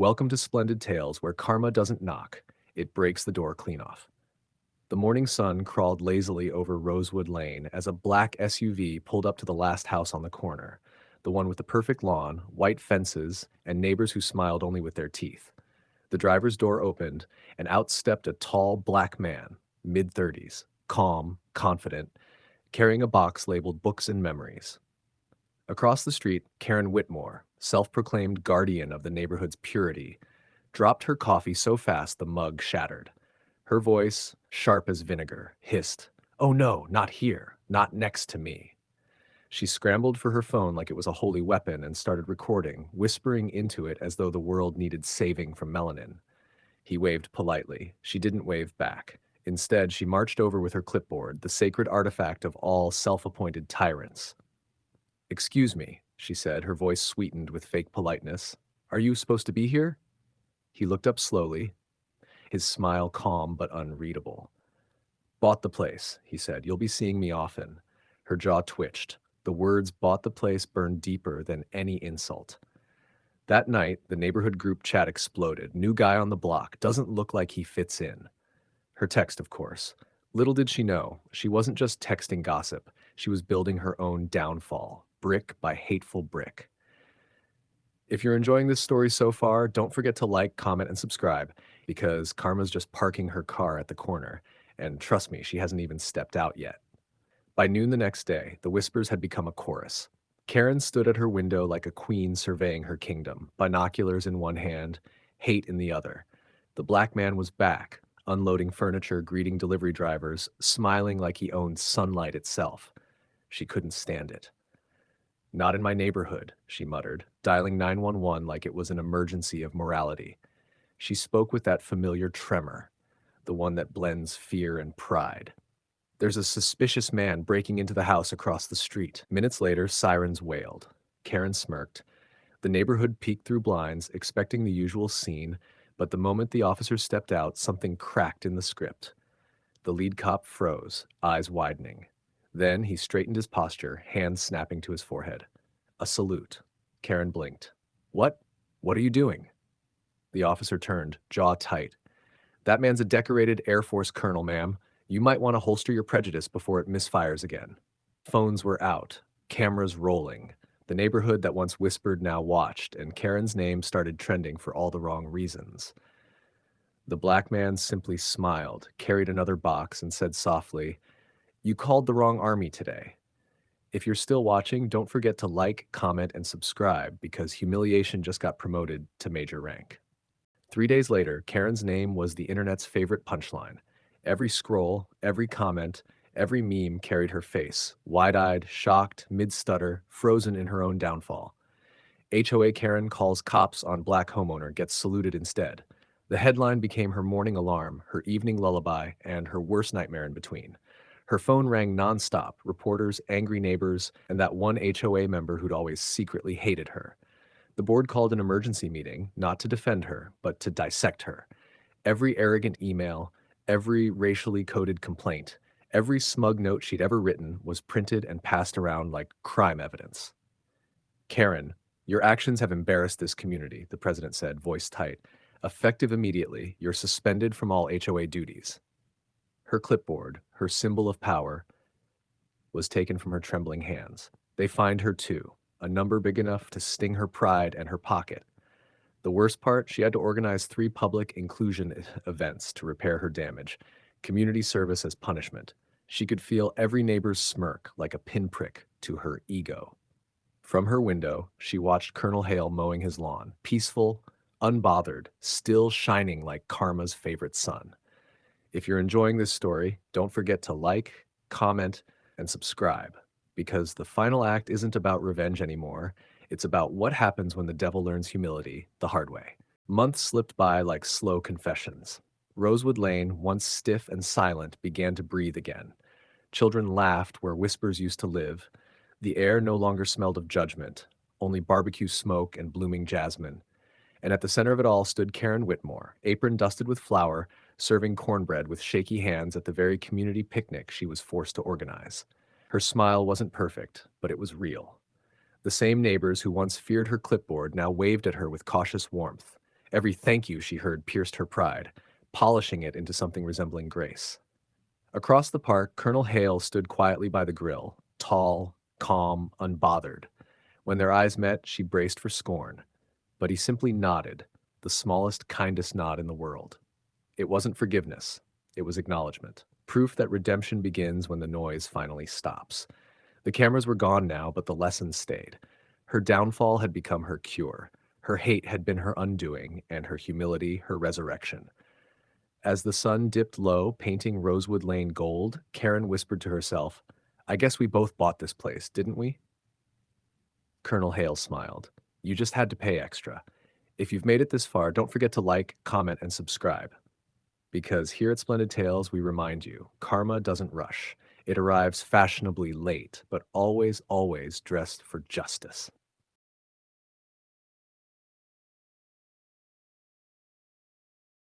Welcome to Splendid Tales, where karma doesn't knock, it breaks the door clean off. The morning sun crawled lazily over Rosewood Lane as a black SUV pulled up to the last house on the corner, the one with the perfect lawn, white fences, and neighbors who smiled only with their teeth. The driver's door opened, and out stepped a tall black man, mid-30s, calm, confident, carrying a box labeled Books and Memories. Across the street, Karen Whitmore, self-proclaimed guardian of the neighborhood's purity, dropped her coffee so fast the mug shattered. Her voice, sharp as vinegar, hissed, "Oh no, not here, not next to me." She scrambled for her phone like it was a holy weapon and started recording, whispering into it as though the world needed saving from melanin. He waved politely. She didn't wave back. Instead, she marched over with her clipboard, the sacred artifact of all self-appointed tyrants. "Excuse me," she said, her voice sweetened with fake politeness. "Are you supposed to be here?" He looked up slowly, his smile calm but unreadable. "Bought the place," he said. "You'll be seeing me often." Her jaw twitched. The words "bought the place" burned deeper than any insult. That night, the neighborhood group chat exploded. "New guy on the block. Doesn't look like he fits in." Her text, of course. Little did she know, she wasn't just texting gossip. She was building her own downfall, brick by hateful brick. If you're enjoying this story so far, don't forget to like, comment, and subscribe, because Karma's just parking her car at the corner, and trust me, she hasn't even stepped out yet. By noon the next day, the whispers had become a chorus. Karen stood at her window like a queen surveying her kingdom, binoculars in one hand, hate in the other. The black man was back, unloading furniture, greeting delivery drivers, smiling like he owned sunlight itself. She couldn't stand it. "Not in my neighborhood," she muttered, dialing 911 like it was an emergency of morality. She spoke with that familiar tremor, the one that blends fear and pride. "There's a suspicious man breaking into the house across the street." Minutes later, sirens wailed. Karen smirked. The neighborhood peeked through blinds, expecting the usual scene, but the moment the officer stepped out, something cracked in the script. The lead cop froze, eyes widening. Then he straightened his posture, hands snapping to his forehead. A salute. Karen blinked. "What? What are you doing?" The officer turned, jaw tight. "That man's a decorated Air Force colonel, ma'am. You might want to holster your prejudice before it misfires again." Phones were out, cameras rolling. The neighborhood that once whispered now watched, and Karen's name started trending for all the wrong reasons. The black man simply smiled, carried another box, and said softly, "You called the wrong army today." If you're still watching, don't forget to like, comment, and subscribe, because humiliation just got promoted to major rank. 3 days later, Karen's name was the internet's favorite punchline. Every scroll, every comment, every meme carried her face, wide-eyed, shocked, mid-stutter, frozen in her own downfall. HOA Karen calls cops on black homeowner, gets saluted instead. The headline became her morning alarm, her evening lullaby, and her worst nightmare in between. Her phone rang nonstop, reporters, angry neighbors, and that one HOA member who'd always secretly hated her. The board called an emergency meeting, not to defend her, but to dissect her. Every arrogant email, every racially coded complaint, every smug note she'd ever written was printed and passed around like crime evidence. "Karen, your actions have embarrassed this community," the president said, voice tight. "Effective immediately, you're suspended from all HOA duties." Her clipboard, her symbol of power, was taken from her trembling hands. They fined her too, a number big enough to sting her pride and her pocket. The worst part, she had to organize 3 public inclusion events to repair her damage. Community service as punishment. She could feel every neighbor's smirk like a pinprick to her ego. From her window, she watched Colonel Hale mowing his lawn, peaceful, unbothered, still shining like Karma's favorite son. If you're enjoying this story, don't forget to like, comment, and subscribe, because the final act isn't about revenge anymore. It's about what happens when the devil learns humility the hard way. Months slipped by like slow confessions. Rosewood Lane, once stiff and silent, began to breathe again. Children laughed where whispers used to live. The air no longer smelled of judgment, only barbecue smoke and blooming jasmine. And at the center of it all stood Karen Whitmore, apron dusted with flour, serving cornbread with shaky hands at the very community picnic she was forced to organize. Her smile wasn't perfect, but it was real. The same neighbors who once feared her clipboard now waved at her with cautious warmth. Every thank you she heard pierced her pride, polishing it into something resembling grace. Across the park, Colonel Hale stood quietly by the grill, tall, calm, unbothered. When their eyes met, she braced for scorn, but he simply nodded, the smallest, kindest nod in the world. It wasn't forgiveness, it was acknowledgement, proof that redemption begins when the noise finally stops. The cameras were gone now, but the lesson stayed. Her downfall had become her cure. Her hate had been her undoing, and her humility her resurrection. As the sun dipped low, painting Rosewood Lane gold, Karen whispered to herself, "I guess we both bought this place, didn't we?" Colonel Hale smiled. "You just had to pay extra. If you've made it this far, don't forget to like, comment, and subscribe. Because here at Splendid Tales, we remind you, karma doesn't rush. It arrives fashionably late, but always, always dressed for justice."